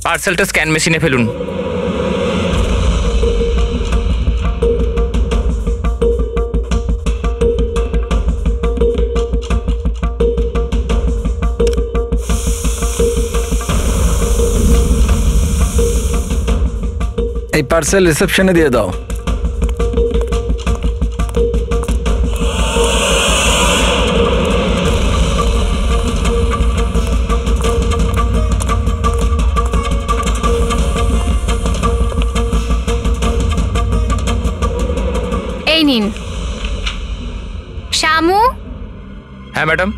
পার্সেলটা স্ক্যান মেশিনে ফেলুন। এই পার্সেল রিসেপশনে দিয়ে দাও। এই নিন। শামু। হ্যাঁ ম্যাডাম।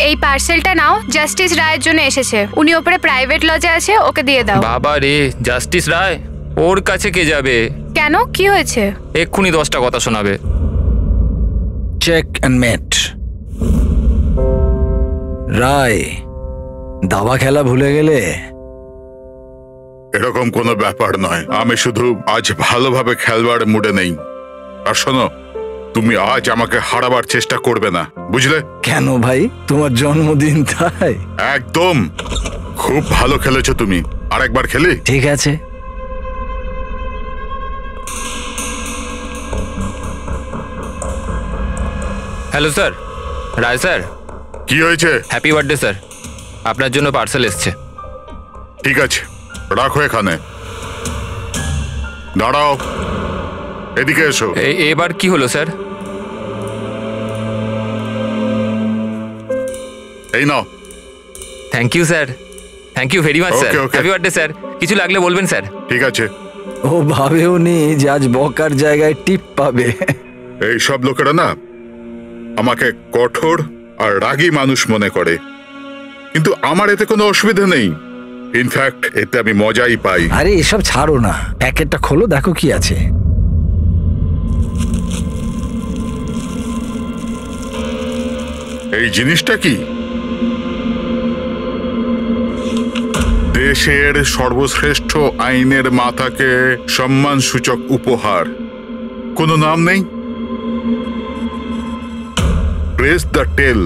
এই পার্সেলটা নাও, জাস্টিস রায়ের জন্য এসেছে। উনি ওপরে প্রাইভেট লজে আছে, ওকে দিয়ে দাও। বাবা রে, জাস্টিস রায়? ওর কাছে কে যাবে? কেন, কি হয়েছে? এক্ষুনি 10টা কথা শোনাবে। চেক এন্ড মেট। রায়, দাবা খেলা ভুলে গেলে? এরকম কোনো ব্যাপার নয়, আমি শুধু আজ ভালোভাবে খেলবার মুডে নেই। আর শোনো, তুমি আজ আমাকে হারাবার চেষ্টা করবে না, বুঝলে? কেন ভাই, তোমার জন্মদিন তাই? একদম। খুব ভালো খেলেছো তুমি, আরেকবার খেলি? ঠিক আছে। হ্যালো স্যার, রায় স্যার। কি হয়েছে? হ্যাপি বার্থডে স্যার, আপনার জন্য পার্সেল এসছে। ঠিক আছে, রাখো এখানে। দাঁড়াও, এদিকে এসো। এবার কি হলো স্যার? এই নাও। Thank you sir, thank you very much sir. Happy birthday sir. কিছু লাগলে বলবেন স্যার। ঠিক আছে। ও ভাবেও নি যে আজ বকার জায়গায় টিপ পাবে। এই সব লোকেরা না আমাকে কঠোর আর রাগী মানুষ মনে করে, কিন্তু আমার এতে কোনো অসুবিধা নেই। ইনফ্যাক্ট এতে আমি মজাই পাই। আরে এসব ছাড়ো না, প্যাকেটটা খোলো, দেখো কি আছে। এই জিনিসটা কি? দেশের সর্বশ্রেষ্ঠ আইনের মাথাকে সম্মানসূচক উপহার। কোনো নাম নেই? প্রেস দ্য টেল।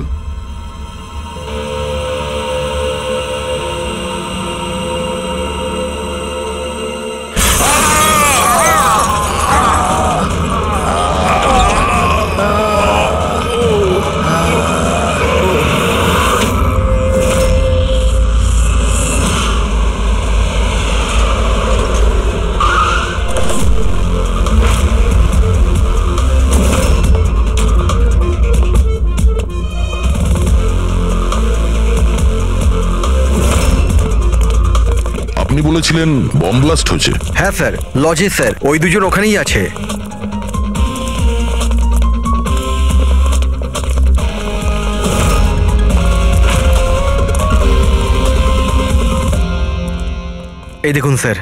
আপনি বলেছিলেন বম ব্লাস্ট হয়েছে? হ্যাঁ স্যার, লজে স্যার, ওই দুজন ওখানেই আছে। এই দেখুন স্যার।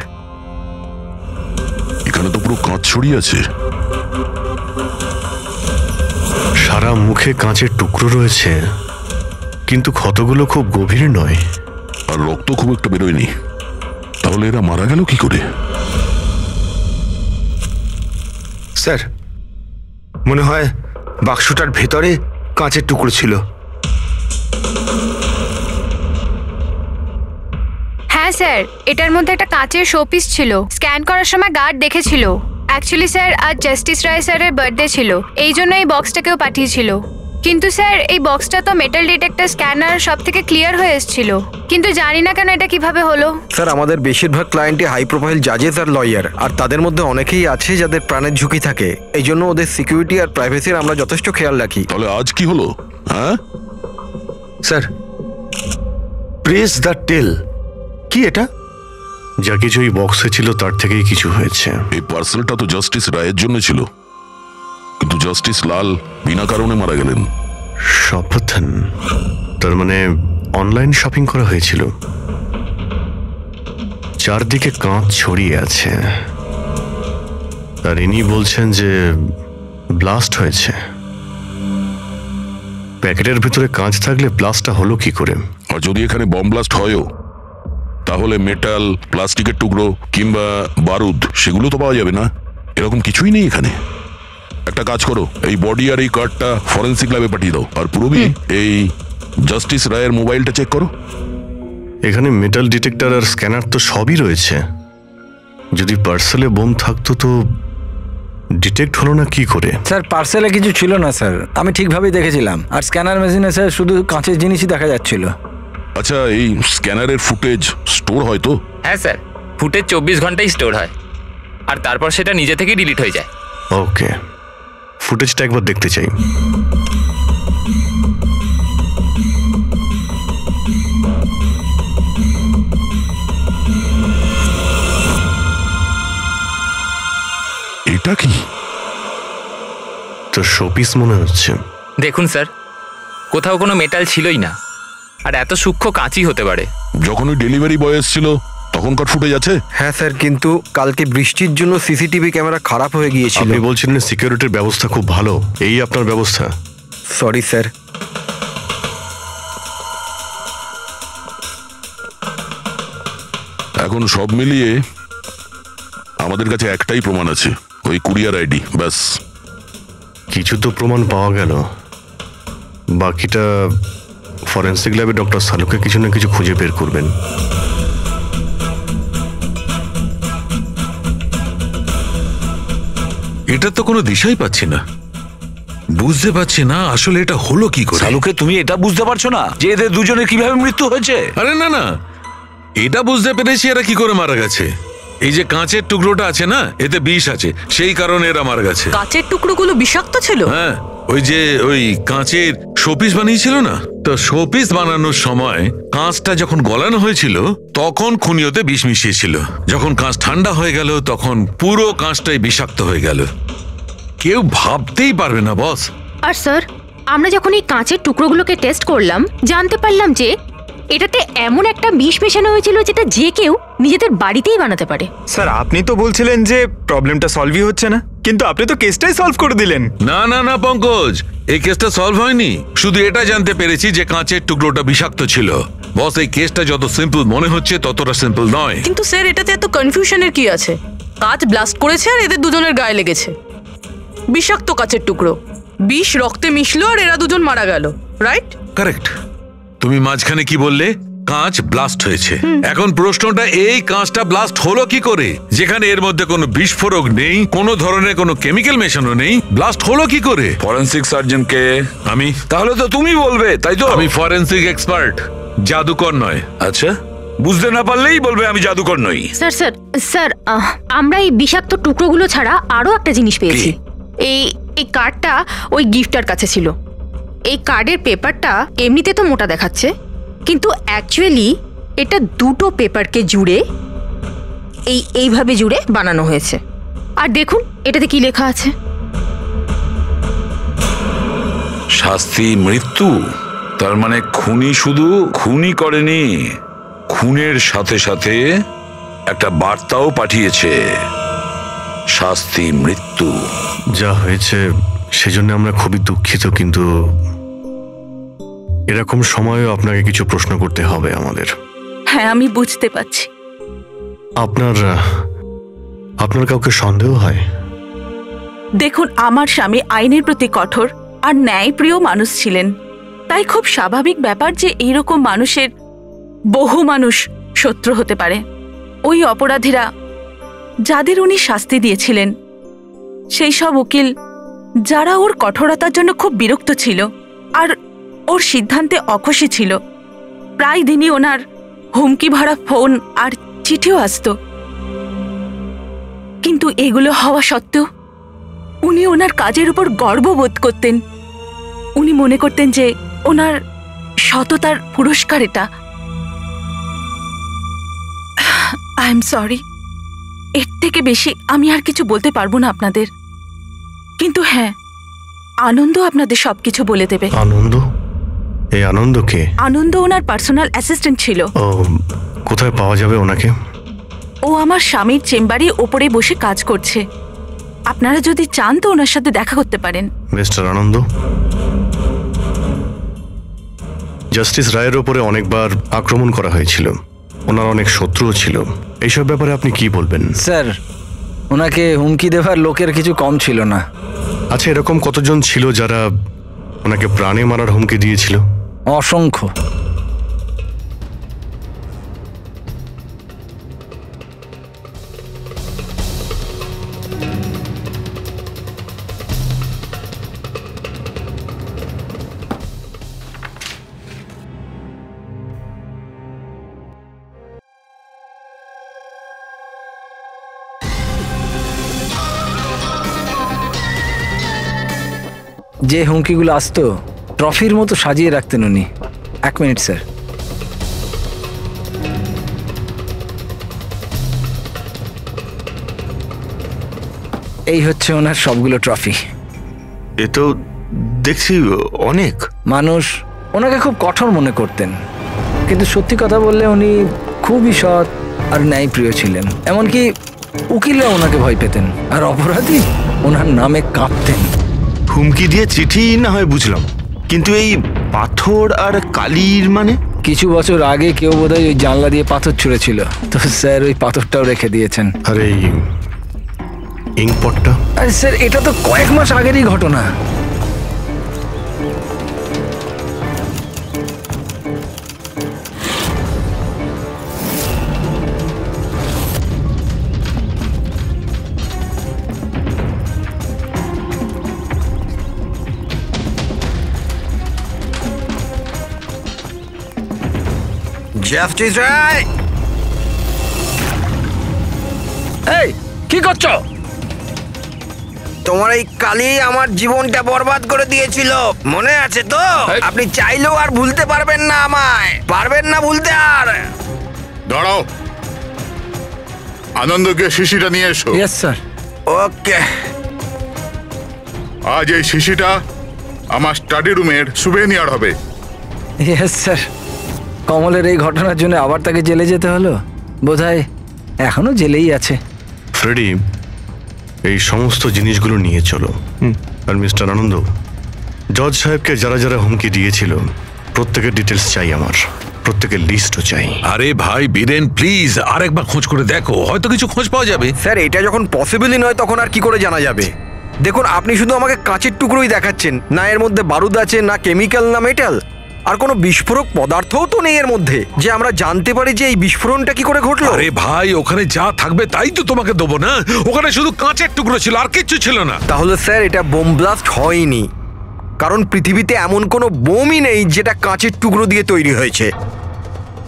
এখানে তো পুরো কাঁচ ছড়িয়ে আছে। সারা মুখে কাঁচের টুকরো রয়েছে, কিন্তু ক্ষতগুলো খুব গভীর নয়। আর রক্ত খুব একটা বেরোয়নি। তাহলে এরা মারা গেল কি করে? স্যার, মনে হয় বাক্সটার ভেতরে কাঁচের টুকরো ছিল। হ্যাঁ স্যার, এটার মধ্যে একটা কাঁচের শোপিস ছিল। স্ক্যান করার সময় গার্ড দেখেছিল। অ্যাকচুয়ালি স্যার, আজ জাস্টিস রায় স্যারের বার্থডে ছিল, এই জন্য এই বক্সটাকেও পাঠিয়েছিল। কিন্তু স্যার, এই বক্সটা তো মেটাল ডিটেক্টর স্ক্যানার সব থেকে ক্লিয়ার হয়ে এসেছিল, কিন্তু জানি না কেন এটা কিভাবে হলো। স্যার, আমাদের বেশিরভাগ ক্লায়েন্টই হাই প্রোফাইল জাজেস আর লয়ার, আর তাদের মধ্যে অনেকেই আছে যাদের প্রাণের ঝুঁকি থাকে। এই জন্য ওদের সিকিউরিটি আর প্রাইভেসির আমরা যথেষ্ট খেয়াল রাখি। তাহলে আজ কি হলো? হ্যাঁ স্যার, প্রেস দ্য টেল কি এটা? যা কিছু এই বক্সে ছিল তার থেকেই কিছু হয়েছে। এই পার্সেলটা তো জাস্টিস রায়ের জন্য ছিল, কিন্তু জাস্টিস লাল বিনা কারণে মারা গেলেন। সাবধান। তার মানে অনলাইন শপিং করা হয়েছিল। চারদিকে কাঁচ ছড়িয়ে আছে, আর ইনি বলছেন যে ব্লাস্ট হয়েছে। প্যাকেটের ভিতরে কাঁচ থাকলে ব্লাস্টটা হলো কি করে? আর যদি এখানে বম ব্লাস্ট হয়ও, তাহলে মেটাল, প্লাস্টিকের টুকরো কিংবা বারুদ সেগুলো তো পাওয়া যাবে না। এরকম কিছুই নেই এখানে। একটা কাজ করো, এই বডি আর এই কার্ডটা ফরেন্সিক ল্যাবে পাঠিয়ে দাও। আর পুরবি, এই জাস্টিস রায়ের মোবাইলটা চেক করো। এখানে মেটাল ডিটেক্টর আর স্ক্যানার তো সবই রয়েছে। যদি পার্সেলে বোম থাকতো তো ডিটেক্ট হলো না কি করে? স্যার পার্সেলে কিছু ছিল না স্যার, আমি ঠিকভাবেই দেখেছিলাম। আর স্ক্যানার মেশিনে স্যার শুধু কাঁচের জিনিসই দেখা যাচ্ছিল। আচ্ছা, এই স্ক্যানারের ফুটেজ স্টোর হয় তো? হ্যাঁ স্যার, ফুটেজ 24 ঘন্টাই স্টোর হয়, আর তারপর সেটা নিজে থেকেই ডিলিট হয়ে যায়। ওকে, ফুটেজটা একবার দেখতে চাই। এটা কি? তো শোপিস মনে হচ্ছে। দেখুন স্যার, কোথাও কোনো মেটাল ছিলই না, আর এত সূক্ষ্ম কাঁচই হতে পারে। যখন ওই ডেলিভারি বয় এসেছিল তখনকার ফুটেজ আছে? হ্যাঁ স্যার, কিন্তু কালকে বৃষ্টির জন্য সিসিটিভি ক্যামেরা খারাপ হয়ে গিয়েছিল। আপনি বলছিলেন সিকিউরিটির ব্যবস্থা খুব ভালো, এই আপনার ব্যবস্থা? Sorry sir. এখন সব মিলিয়ে আমাদের কাছে একটাই প্রমাণ আছে, ওই কুরিয়ার আইডি, ব্যাস। কিছু তো প্রমাণ পাওয়া গেল, বাকিটা ফরেন্সিক ল্যাবে ডক্টর সালুকে কিছু না কিছু খুঁজে বের করবেন। এটা তো কোনো দিশাই পাচ্ছি না, বুঝতে পারছি না আসলে এটা হলো কি করে। সালুকে, তুমি এটা বুঝতে পারছো না যে এদের দুজনের কিভাবে মৃত্যু হয়েছে? আরে না না, এটা বুঝতে পেরেছি এরা কি করে মারা গেছে। এই যে কাঁচের টুকরোটা আছে না, এতে বিষ আছে, সেই কারণে এরা মারা গেছে। কাঁচের টুকরোগুলো বিষাক্ত ছিল? হ্যাঁ, ওই কাঁচের শোপিস বানিয়েছিল না, তো শোপিস বানানোর সময় কাঁচটা যখন গলানো হয়েছিল তখন খুনিওতে বিষ মিশিয়েছিল। যখন কাঁচ ঠান্ডা হয়ে গেল তখন পুরো কাঁচটাই বিষাক্ত হয়ে গেল। কেউ ভাবতেই পারবে না বস। আর স্যার, আমরা যখন এই কাঁচের টুকরোগুলোকে টেস্ট করলাম, জানতে পারলাম যে এটাতে এমন একটা বিষ মেশানো হয়েছিল যেটা যে কেউ নিজেদের বাড়িতেই বানাতে পারে। স্যার, আপনি তো বলছিলেন যে প্রবলেমটা সলভই হচ্ছে না, কিন্তু আপনি তো কেসটাই সলভ করে দিলেন। না না না পঙ্কজ, এই কেসটা সলভ হয়নি। শুধু এটা জানতে পেরেছি যে কাঁচের টুকরোটা বিষাক্ত ছিল। বস, এই কেসটা যত সিম্পল মনে হচ্ছে ততটা সিম্পল নয়। কিন্তু স্যার, এটাতে এত কনফিউশনের কি আছে? কাঁচ ব্লাস্ট করেছে আর এদের দুজনের গায়ে লেগেছে। বিষাক্ত কাঁচের টুকরো, বিষ রক্তে মিশলো আর এরা দুজন মারা গেল, রাইট? কারেক্ট। তুমি মাঝখানে কি বললে? কাঁচ ব্লাস্ট হয়েছে। এখন প্রশ্নটা, এই কাঁচটা ব্লাস্ট হলো কি করে? যেখানে এর মধ্যে কোনো বিস্ফোরক নেই, কোনো ধরনের কোনো কেমিক্যাল মেশানো নেই, ব্লাস্ট হলো কি করে? ফরেনসিক সার্জন কে? আমি। তাহলে তো তুমি বলবে, তাই তো? আমি ফরেনসিক এক্সপার্ট, জাদুকর নয়। আচ্ছা, বুঝতে না পারলেই বলবে আমি জাদুকর নই। স্যার স্যার স্যার, আমরা এই বিষাক্ত টুকরোগুলো ছাড়া আরো একটা জিনিস পেয়েছি। এই কার্ডটা ওই গিফটার কাছে ছিল। এই কার্ডের পেপারটা এমনিতে তো মোটা দেখাচ্ছে, কিন্তু অ্যাকচুয়ালি এটা দুটো পেপারকে জুড়ে এইভাবে জুড়ে বানানো হয়েছে। আর দেখুন এটাতে কি লেখা আছে। শাস্তি মৃত্যু। তার মানে খুনি শুধু খুনই করেনি, খুনের সাথে সাথে একটা বার্তাও পাঠিয়েছে, শাস্তি মৃত্যু। যা হয়েছে সেজন্য আমরা খুবই দুঃখিত, কিন্তু এরকম সময়ও আপনাকে কিছু প্রশ্ন করতে হবে আমাদের। হ্যাঁ, আমি বুঝতে পারছি। আপনার কাউকে সন্দেহ হয়? দেখুন, আমার স্বামী আইনের প্রতি কঠোর আর ন্যায়প্রিয় মানুষ ছিলেন, তাই খুব স্বাভাবিক ব্যাপার যে এইরকম মানুষের বহু মানুষ শত্রু হতে পারে। ওই অপরাধীরা যাদের উনি শাস্তি দিয়েছিলেন, সেই সব উকিল যারা ওর কঠোরতার জন্য খুব বিরক্ত ছিল আর ওর সিদ্ধান্তে অখুশি ছিল, প্রায় দিনই ওনার হুমকি ভরা ফোন আর চিঠিও আসত। কিন্তু এগুলো হওয়া সত্ত্বেও উনি ওনার কাজের উপর গর্ববোধ করতেন। উনি মনে করতেন যে ওনার সততার পুরস্কার এটা। আই এম সরি, এর থেকে বেশি আমি আর কিছু বলতে পারবো না আপনাদের। কিন্তু হ্যাঁ, আনন্দ আপনাদের সবকিছু বলে দেবে। আনন্দ? এই আনন্দ কে? আনন্দ ওনার পার্সোনাল অ্যাসিস্ট্যান্ট ছিল। ও, কোথায় পাওয়া যাবে ওনাকে? ও আমার স্বামীর চেম্বারে ওপরে বসে কাজ করছে। আপনারা যদি চান তো ওনার সাথে দেখা করতে পারেন। মিস্টার আনন্দ, জাস্টিস রায়ের ওপরে অনেকবার আক্রমণ করা হয়েছিল, ওনার অনেক শত্রুও ছিল। এইসব ব্যাপারে আপনি কি বলবেন? স্যার, ওনাকে হুমকি দেওয়ার লোকের কিছু কম ছিল না। আচ্ছা, এরকম কতজন ছিল যারা ওনাকে প্রাণে মারার হুমকি দিয়েছিল? অসংখ্য। যে হুমকিগুলো আসতো ট্রফির মতো সাজিয়ে রাখতেন উনি। 1 মিনিট স্যার। এই হচ্ছে ওনার সবগুলো ট্রফি। এ তো দেখছি অনেক। মানুষ ওনাকে খুব কঠোর মনে করতেন, কিন্তু সত্যি কথা বললে উনি খুবই সৎ আর ন্যায়প্রিয় ছিলেন। এমনকি উকিলরা ওনাকে ভয় পেতেন, আর অপরাধী ওনার নামে কাঁপতেন। হুমকি দিয়ে চিঠি না হয় বুঝলাম, কিন্তু এই পাথর আর কালির মানে? কিছু বছর আগে কেউ বোধহয় ওই জানলা দিয়ে পাথর ছুঁড়েছিল, তো স্যার ওই পাথরটাও রেখে দিয়েছেন। আর এই ইঙ্কপটটা? আরে স্যার, এটা তো কয়েক মাস আগেরই ঘটনা। জাস্টিস রায়, এই কি করছো? তোমার এই কালি আমার জীবনটা বরবাদ করে দিয়েছিল, মনে আছে তো? আপনি চাইলেও আর ভুলতে পারবেন না, আমায় পারবেন না ভুলতে। আর দাঁড়াও, আনন্দকে শিশিটা নিয়ে এসো। Yes sir. ওকে। আজ এই শিশিটা আমার স্টাডি রুমের সুভেনিয়ার হবে। Yes sir. কমলের এই ঘটনার জন্য আবার তাকে জেলে যেতে হলো, বোধহয় এখনো জেলেই আছে। ফ্রেডি, এই সমস্ত জিনিসগুলো নিয়ে চলো। আর মিস্টার আনন্দ, জজ সাহেবকে যারা যারা হুমকি দিয়েছিল প্রত্যেকের ডিটেলস চাই আমার, প্রত্যেকের লিস্টও চাই। আরে ভাই বীরেন, প্লিজ আরেকবার খোঁজ করে দেখো, হয়তো কিছু খোঁজ পাওয়া যাবে। স্যার, এটা যখন পসিবলই নয় তখন আর কি করে জানা যাবে? দেখুন, আপনি শুধু আমাকে কাঁচের টুকরোই দেখাচ্ছেন, না এর মধ্যে বারুদ আছে, না কেমিক্যাল, না মেটাল, আর কোনো বিস্ফোরক পদার্থও তো নেই এর মধ্যে, যে আমরা জানতে পারি যে এই বিস্ফোরণটা কি করে ঘটলো। আরে ভাই, ওখানে যা থাকবে তাই তো তোমাকে দেবো না। ওখানে শুধু কাঁচের টুকরো ছিল, আর কিচ্ছু ছিল না। তাহলে স্যার এটা বোম ব্লাস্ট হয়নি, কারণ পৃথিবীতে এমন কোনো বোমই নেই যেটা কাঁচের টুকরো দিয়ে তৈরি হয়েছে।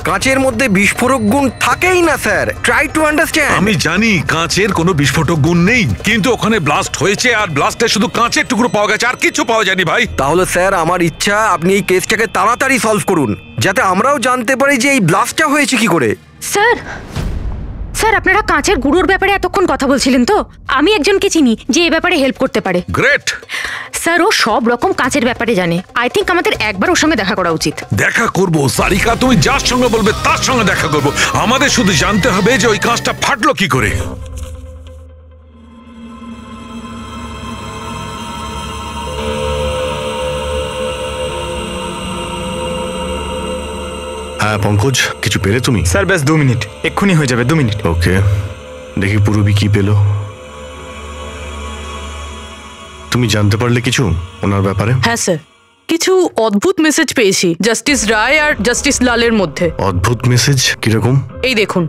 কাঁচের মধ্যে বিস্ফোরক গুণ থাকেই না স্যার, ট্রাই টু আন্ডারস্ট্যান্ড। আমি জানি কাঁচের কোনো বিস্ফোরক গুণ নেই, কিন্তু ওখানে ব্লাস্ট হয়েছে, আর ব্লাস্টে শুধু কাঁচের টুকরো পাওয়া গেছে, আর কিছু পাওয়া যায়নি ভাই। তাহলে স্যার আমার ইচ্ছা আপনি এই কেসটাকে তাড়াতাড়ি সলভ করুন, যাতে আমরাও জানতে পারি যে এই ব্লাস্টটা হয়েছে কি করে। স্যার, স্যার আপনারা কাঁচের গুঁড়োর ব্যাপারে এতক্ষণ কথা বলছিলেন তো? আমি একজনকে চিনি যে এই ব্যাপারে হেল্প করতে পারে। গ্রেট স্যার, ও সব রকম কাঁচের ব্যাপারে জানে। আই থিঙ্ক আমাদের একবার ওর সঙ্গে দেখা করা উচিত। দেখা করব সারিকা, তুমি যার সঙ্গে বলবে তার সঙ্গে দেখা করব। আমাদের শুধু জানতে হবে যে ওই কাঁচটা ফাটলো কি করে। হ্যাঁ পঙ্কজ, কিছু পেলে তুমি? স্যার ব্যাস 2 মিনিট, এক্ষুনি হয়ে যাবে 2 মিনিট। ওকে, দেখি পূরবী কি পেলো। তুমি জানতে পারলে কিছু ওনার ব্যাপারে? হ্যাঁ স্যার, কিছু অদ্ভুত মেসেজ পেয়েছি জাস্টিস রায় আর জাস্টিস লালের মধ্যে। অদ্ভুত মেসেজ কিরকম? এই দেখুন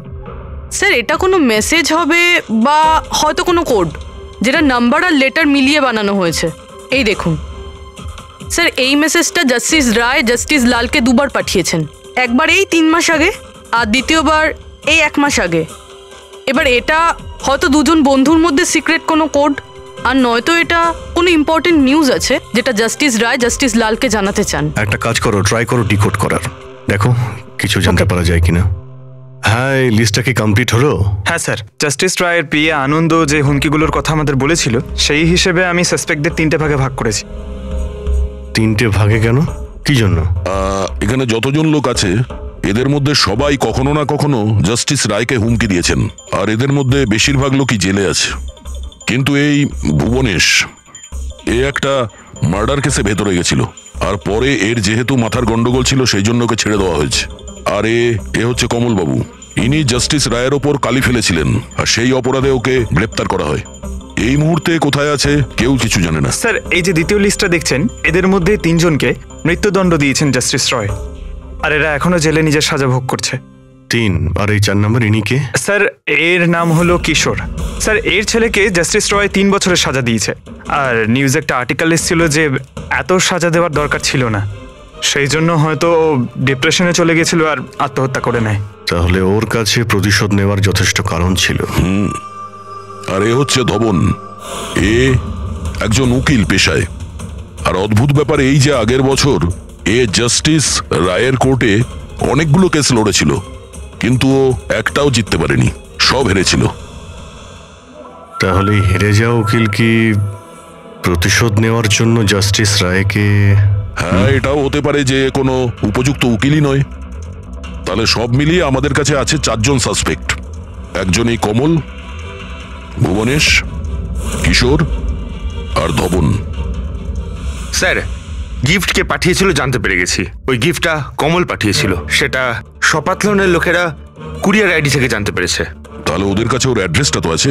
স্যার, এটা কোনো মেসেজ হবে বা হয়তো কোনো কোড, যেটা নাম্বার আর লেটার মিলিয়ে বানানো হয়েছে। এই দেখুন স্যার, এই মেসেজটা জাস্টিস রায় জাস্টিস লালকে 2 বার পাঠিয়েছেন। একবার এই 3 মাস আগে, আর দ্বিতীয়বার এই 1 মাস আগে। এবার এটা হয়তো দুজন বন্ধুর মধ্যে সিক্রেট কোনো কোড, আর নয়তো এটা কোনো ইম্পর্টেন্ট নিউজ আছে যেটা জাস্টিস রায় জাস্টিস লালকে জানাতে চান। একটা কাজ করো, ট্রাই করো ডিকোড করার, দেখো কিছু জানতে পারা যায় কিনা। হ্যাঁ, এই লিস্টটা কি কমপ্লিট হলো? হ্যাঁ স্যার, জাস্টিস রায়ের পিএ আনন্দ যে হুমকিগুলোর কথা আমাদের বলেছিল, সেই হিসেবে আমি সাসপেক্টদের 3টে ভাগে ভাগ করেছি। 3টে ভাগে কেন, কি জন্য? এখানে যতজন লোক আছে এদের মধ্যে সবাই কখনো না কখনো জাস্টিস রায়কে হুমকি দিয়েছেন, আর এদের মধ্যে বেশিরভাগ লোকই জেলে আছে। কিন্তু এই ভুবনেশ, এ একটা মার্ডার কেসে ভেতরে গেছিল, আর পরে এর যেহেতু মাথার গন্ডগোল ছিল সেই জন্য ওকে ছেড়ে দেওয়া হয়েছে। আর এ হচ্ছে কমলবাবু, ইনি জাস্টিস রায়ের ওপর কালি ফেলেছিলেন, আর সেই অপরাধে ওকে গ্রেপ্তার করা হয়। এই মুহূর্তে কোথায় আছে কেউ কিছু জানে না। স্যার, এই যে দ্বিতীয় লিস্টটা দেখছেন, এদের মধ্যে 3 জনকে মৃত্যুদণ্ড দিয়েছেন জাস্টিস রয়, আর এরা এখনো জেলে নিজের সাজা ভোগ করছে। 3, আর এই 4 নম্বর ইনি কে? স্যার, এর নাম হলো কিশোর। স্যার, এর ছেলেকে জাস্টিস রয় 3 বছরের সাজা দিয়েছে, আর নিউজে একটা আর্টিকেল এসেছিল যে এত সাজা দেওয়ার দরকার ছিল না, সেই জন্য হয়তো ডিপ্রেশনে চলে গেছিল আর আত্মহত্যা করে নেয়। তাহলে ওর কাছে প্রতিশোধ নেওয়ার যথেষ্ট কারণ ছিল। আর এ হচ্ছে ধবন, এ একজন উকিল পেশায়। আর অদ্ভুত ব্যাপার এই যে আগের বছর এ জাস্টিস রায়ের কোর্টে অনেকগুলো কেস লড়েছিল, কিন্তু ও একটাও জিততে পারেনি, সব হেরেছিল। তাহলে হেরে যাওয়া উকিল কি প্রতিশোধ নেওয়ার জন্য জাস্টিস রায়কে? হ্যাঁ, এটাও হতে পারে যে কোনো উপযুক্ত উকিলই নয়। তাহলে সব মিলিয়ে আমাদের কাছে আছে 4 জন সাসপেক্ট। একজনই কমল, ভুবনেশ, কিশোর আর ধবন। স্যার, গিফটকে পাঠিয়েছিল জানতে পেরে গেছি। ওই গিফটটা কমল পাঠিয়েছিল, সেটা শপাথলনের লোকেরা কুরিয়ার আইডি থেকে জানতে পেরেছে। তাহলে ওদের কাছে ওর অ্যাড্রেসটা তো আছে?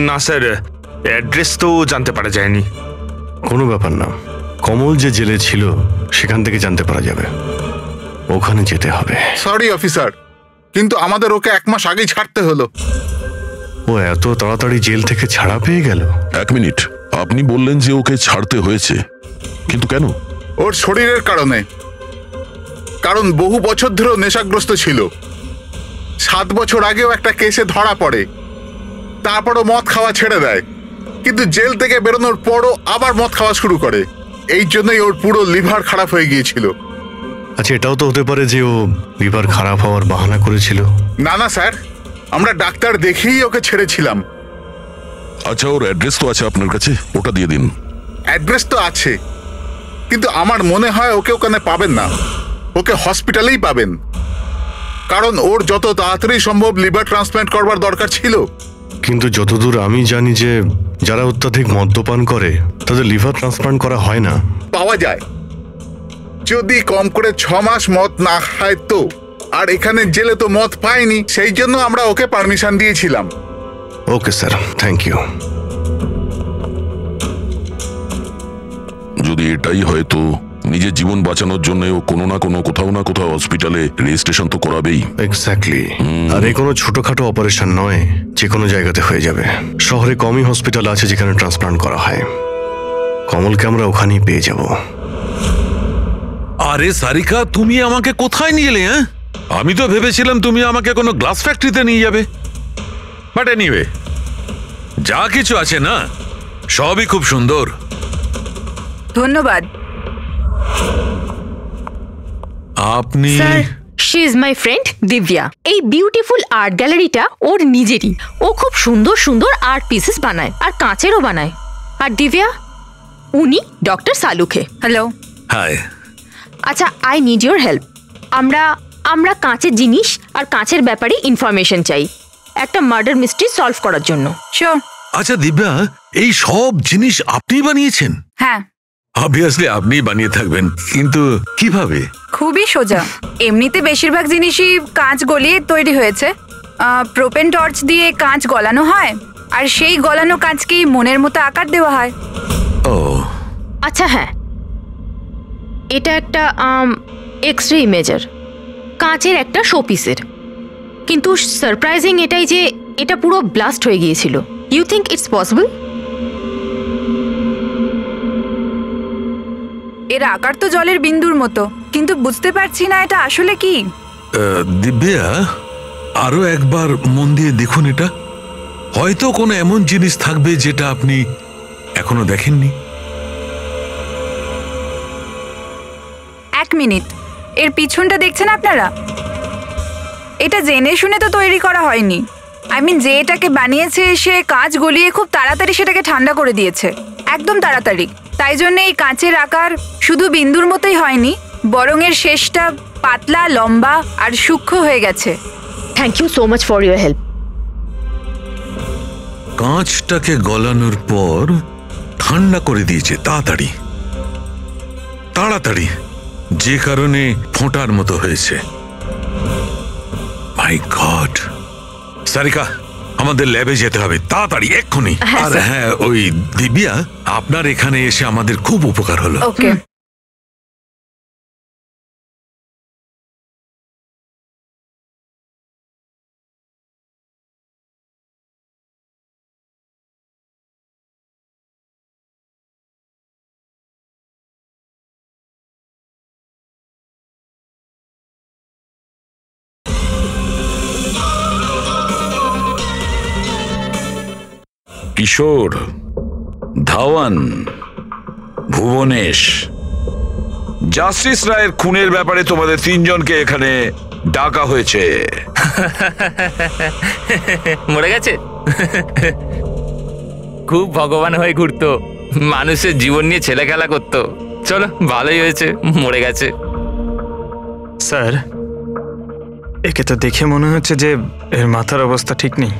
না স্যার, অ্যাড্রেস তো জানতে পারা যায়নি। কোনো ব্যাপার না, কমল যে জেলে ছিল সেখান থেকে জানতে পারা যাবে, ওখানে যেতে হবে। সরি অফিসার, কিন্তু আমাদের ওকে 1 মাস আগেই ছাড়তে হলো। ও এত তাড়াতাড়ি জেল থেকে ছাড়া পেয়ে গেল? 1 মিনিট, আপনি বললেন যে ওকে ছাড়তে হয়েছে, কিন্তু কেন? ওর শরীরের কারণে। কারণ বহু বছর ধরে নেশাগ্রস্ত ছিল। 7 বছর আগেও একটা কেসে ধরা পড়ে, তারপরও মদ খাওয়া ছেড়ে দেয়, কিন্তু জেল থেকে বেরোনোর পরও আবার মদ খাওয়া শুরু করে। এই জন্যই ওর পুরো লিভার খারাপ হয়ে গিয়েছিল। আচ্ছা, এটাও তো হতে পারে যে ও লিভার খারাপ হওয়ার বাহানা করেছিল। না না স্যার, আমরা ডাক্তার দেখেই ওকে ছেড়েছিলাম। আচ্ছা, ওর অ্যাড্রেস তো আছে আপনার কাছে, ওটা দিয়ে দিন। অ্যাড্রেস তো আছে, কিন্তু আমার মনে হয় ওকে ওখানে পাবেন না, ওকে হসপিটালেই পাবেন। কারণ ওর যত তাড়াতাড়ি সম্ভব লিভার ট্রান্সপ্ল্যান্ট করবার দরকার ছিল। কিন্তু যতদূর আমি জানি যে যারা অত্যাধিক মদ্যপান করে তাদের লিভার ট্রান্সপ্লান্ট করা হয় না। পাওয়া যায়, যদি কম করে 6 মাস মদ না খায় তো। আর এখানে জেলে তো মদ পায়নি, সেই জন্য আমরা ওকে পারমিশন দিয়েছিলাম। Okay sir, thank you. যদি এটাই হয় তো নিজের জীবন বাঁচানোর জন্য ও কোনো না কোনো কোথাও না কোথাও হসপিটালে রেজিস্ট্রেশন তো করাবেই। এক্স্যাক্টলি। আর এই কোনো ছোটখাটো অপারেশন নয়, যে কোনো জায়গাতে হয়ে যাবে। শহরে কমই হসপিটাল আছে যেখানে ট্রান্সপ্লান্ট করা হয়। কমলকে আমরা ওখানেই পেয়ে যাব। আরে সারিকা, তুমি আমাকে কোথায় নিয়ে এলে? হ্যাঁ, আমি তো ভেবেছিলাম তুমি আমাকে কোনো গ্লাস ফ্যাক্টরিতে নিয়ে যাবে। বাট এনিওয়ে, যা কিছু আছে না সবই খুব সুন্দর। ধন্যবাদ। আপনি? She is my friend Divya. এই বিউটিফুল আর্ট গ্যালারিটা ওর নিজেরই। ও খুব সুন্দর সুন্দর আর্ট পিসেস বানায়, আর কাঁচেরও বানায়। আর দিব্যা, উনি ডক্টর সালুখে। হ্যালো। হাই। আচ্ছা, আই নিড ইউর হেল্প। আমরা কাঁচের জিনিস আর কাঁচের ব্যাপারে ইনফরমেশন চাই একটা মার্ডার মিস্ট্রি সলভ করার জন্য। শিওর। আচ্ছা দিব্যা, এই সব জিনিস আপনি বানিয়েছেন? হ্যাঁ। অবভিয়াসলি আপনি বানিয়ে থাকবেন, কিন্তু কিভাবে? খুবই সোজা। এমনিতে বেশিরভাগ জিনিসই কাঁচ গলিয়ে তৈরি হয়েছে। প্রোপেন টর্চ দিয়ে কাঁচ গলানো হয়, আর সেই গলানো কাঁচকেই মনের মতো আকার দেওয়া হয়। ও আচ্ছা, হ্যাঁ, এটা একটা এক্স-রে ইমেজার, কাঁচের একটা শোপিসের। কিন্তু সারপ্রাইজিং এটাই যে এটা পুরো ব্লাস্ট হয়ে গিয়েছিল। You think it's possible? এর আকার তো জলের বিন্দুর মতো, কিন্তু বুঝতে পারছি না এটা আসলে কি। দিব্যা, আরো একবার মন দিয়ে দেখুন এটা। হয়তো কোনো এমন জিনিস থাকবে যেটা আপনি এখনো দেখেননি। 1 মিনিট, এর পিছনটা দেখছেন আপনারা? এটা জেনে শুনে তো তৈরি করা হয়নি। যে এটাকে বানিয়েছে সে কাঁচ গলিয়ে খুব তাড়াতাড়ি সেটাকে ঠান্ডা করে দিয়েছে, একদম তাড়াতাড়ি। তাই জন্য এই কাঁচের আকার শুধু বিন্দুর মতোই হয়নি, বরং এর শেষটা পাতলা, লম্বা আর সূক্ষ্ম হয়ে গেছে। Thank you so much for your help. কাঁচটাকে গলানোর পর ঠান্ডা করে দিয়েছে তাড়াতাড়ি তাড়াতাড়ি, যে কারণে ফোঁটার মতো হয়েছে। মাই গড! সারিকা, আমাদের ল্যাবে যেতে হবে তাড়াতাড়ি, এক্ষুনি। আর হ্যাঁ, ওই দিব্যা, আপনার এখানে এসে আমাদের খুব উপকার হলো। ওকে। কিশোর, ধাওয়ান, ভুবনেশ, জাস্টিস রায়ের খুনের ব্যাপারে তোমাদের তিনজনকে এখানে ডাকা হয়েছে। মরে গেছে? খুব ভগবান হয়ে ঘুরতো, মানুষের জীবন নিয়ে ছেলে খেলা করতো। চলো, ভালোই হয়েছে মরে গেছে। স্যার, একে তো দেখে মনে হচ্ছে যে এর মাথার অবস্থা ঠিক নেই।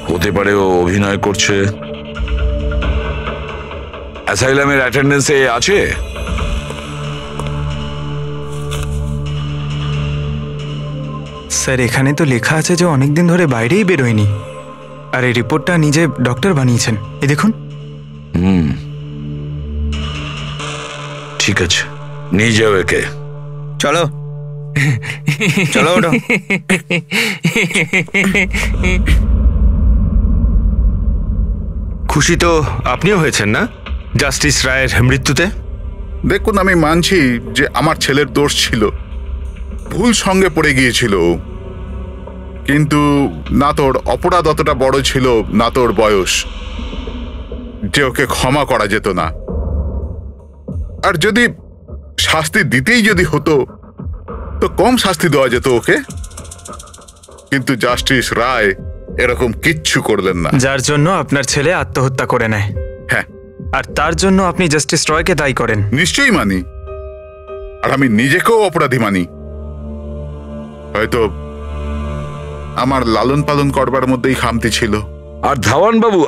হতে পারে ও অভিনয় করছে। অ্যাসাইলামের অ্যাটেন্ডেন্সে আছে? স্যার, এখানে তো লেখা আছে যে অনেকদিন ধরে বাইরেই বেরোয়নি, আর এই রিপোর্টটা নিজে ডক্টর বানিয়েছেন। এই দেখুন। ঠিক আছে, নিয়ে যাও একে। চলো চলো ওঠো। খুশি তো আপনিও হয়েছেন না জাস্টিস রায়ের মৃত্যুতে? দেখুন, আমি মানছি যে আমার ছেলের দোষ ছিল, ভুল সঙ্গে পড়ে গিয়েছিল, কিন্তু না তোর অপরাধ অতটা বড় ছিল, না তোর বয়স যে ওকে ক্ষমা করা যেত না। আর যদি শাস্তি দিতেই যদি হতো তো কম শাস্তি দেওয়া যেত ওকে, কিন্তু জাস্টিস রায় এরকম কিচ্ছু করলেন না, যার জন্য আপনার ছেলে আত্মহত্যা করে নেয়। হ্যাঁ, আর তার জন্য আপনি জাস্টিস রয়কে দায়ী করেন। নিশ্চয়ই মানি, আর আমি নিজেকেও অপরাধী মানি। হয়তো আমার লালন পালন করবার মধ্যেই খামতি ছিল। আর ধাওয়ান বাবু,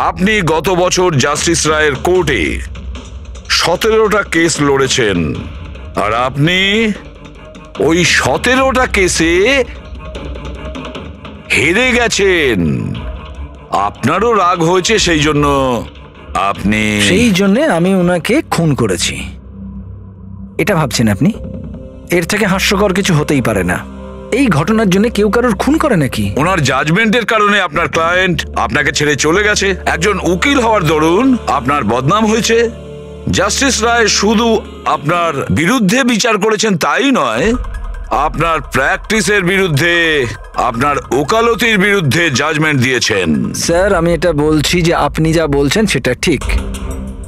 আপনি গত বছর জাস্টিস রায়ের কোর্টে 17টা কেস লড়েছেন, আর আপনি ওই 17টা কেসে হেরে গেছেন। আপনারও রাগ হয়েছে, সেই জন্য আমি ওনাকে খুন করেছি, এটা ভাবছেন আপনি? এর থেকে হাস্যকর কিছু হতেই পারে না। এই ঘটনার জন্য কেউ কারোর খুন করে নাকি? ওনার জাজমেন্টের কারণে আপনার ক্লায়েন্ট আপনাকে ছেড়ে চলে গেছে। একজন উকিল হওয়ার দরুন আপনার বদনাম হয়েছে। জাস্টিস রায় শুধু আপনার বিরুদ্ধে বিচার করেছেন তাই নয়, আপনার প্র্যাকটিসের বিরুদ্ধে, আপনার ওকালতির বিরুদ্ধে জাজমেন্ট দিয়েছেন। স্যার, আমি এটা বলছি যে আপনি যা বলছেন সেটা ঠিক,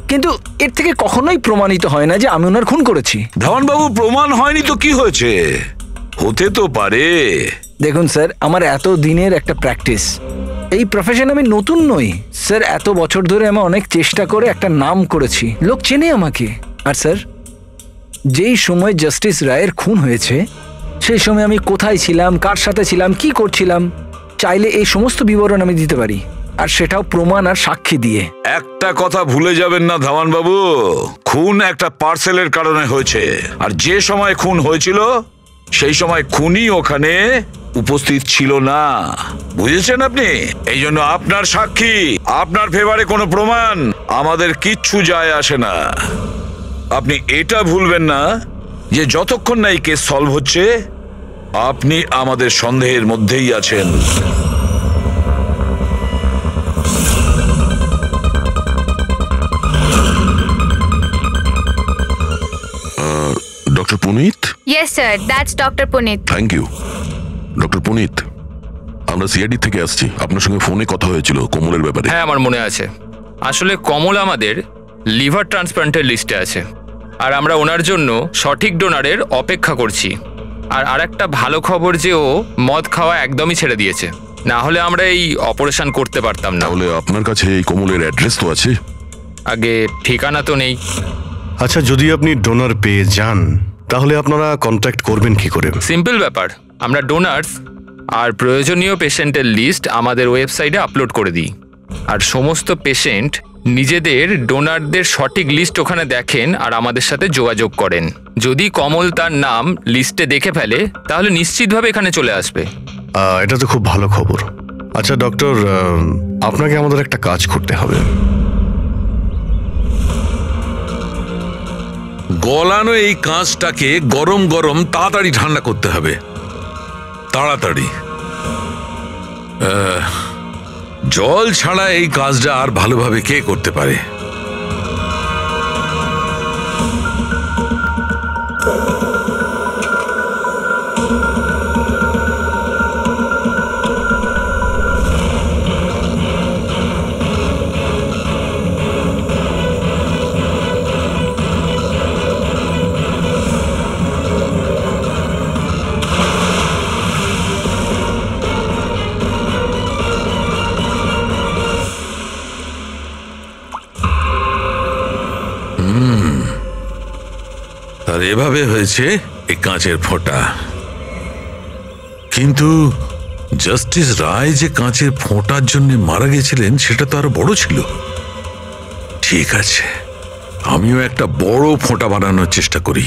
কিন্তু এর থেকে কখনোই প্রমাণিত হয় না যে আমি ওনার খুন করেছি। ধাওয়ান বাবু, প্রমাণ হয়নি তো কি হয়েছে? হতে তো পারে। দেখুন স্যার, আমার এত দিনের একটা প্র্যাকটিস, এই প্রফেশন আমি নতুন নই স্যার। এত বছর ধরে আমি অনেক চেষ্টা করে একটা নাম করেছি, লোক চেনে আমাকে। আর স্যার, যেই সময় জাস্টিস রায়ের খুন হয়েছে সেই সময় আমি কোথায় ছিলাম, কার সাথে ছিলাম, কি করছিলাম, চাইলে এই সমস্ত বিবরণ আমি দিতে পারি, আর সেটাও প্রমাণ আর সাক্ষী দিয়ে। একটা কথা ভুলে যাবেন না ধাওয়ান বাবু, খুন একটা পার্সেলের কারণে হয়েছে, আর যে সময় খুন হয়েছিল সেই সময় খুনি ওখানে উপস্থিত ছিল না, বুঝেছেন আপনি? এই জন্য আপনার সাক্ষী, আপনার ফেভারে কোনো প্রমাণ আমাদের কিচ্ছু যায় আসে না। আপনি এটা ভুলবেন না যে যতক্ষণ না এই কেস সলভ হচ্ছে আপনি আমাদের সন্দেহের মধ্যেই আছেন। Doctor Punit? Yes sir, that's doctor Punit. Thank you. Doctor Punit, আমরা সিআইডি থেকে আসছি, আপনার সঙ্গে ফোনে কথা হয়েছিল কমলের ব্যাপারে। হ্যাঁ, আমার মনে আছে। আসলে কমল আমাদের লিভার ট্রান্সপ্লান্টের লিস্টে আছে, আর আমরা ওনার জন্য সঠিক ডোনারের অপেক্ষা করছি। আর আরেকটা ভালো খবর যে ও মদ খাওয়া একদমই ছেড়ে দিয়েছে, না হলে আমরা এই অপারেশন করতে পারতাম না। তাহলে আপনার কাছে এই কমলের অ্যাড্রেস তো আছে? আগে ঠিকানা তো নেই। আচ্ছা, যদি আপনি ডোনার পেয়ে যান তাহলে আপনারা কন্ট্যাক্ট করবেন কি করে? সিম্পল ব্যাপার, আমরা ডোনার্স আর প্রয়োজনীয় পেশেন্টের লিস্ট আমাদের ওয়েবসাইটে আপলোড করে দিই, আর সমস্ত পেশেন্ট নিজেদের ডোনারদের সঠিক লিস্ট ওখানে দেখেন আর আমাদের সাথে যোগাযোগ করেন। যদি কমল তার নাম লিস্টে দেখে ফেলে তাহলে নিশ্চিতভাবে এখানে চলে আসবে। এটা তো খুব ভালো খবর। আচ্ছা ডক্টর, আপনাকে আমাদের একটা কাজ করতে হবে। গলানো এই কাঁচটাকে গরম গরম তাড়াতাড়ি ঠান্ডা করতে হবে, তাড়াতাড়ি। জল ছাড়া এই কাজটা আর ভালোভাবে কে করতে পারে? এভাবে হয়েছে এই কাঁচের ফোঁটা। কিন্তু জাস্টিস রায় যে কাঁচের ফোঁটার জন্য মারা গেছিলেন সেটা তো আরো বড় ছিল। ঠিক আছে, আমিও একটা বড় ফোঁটা বানানোর চেষ্টা করি।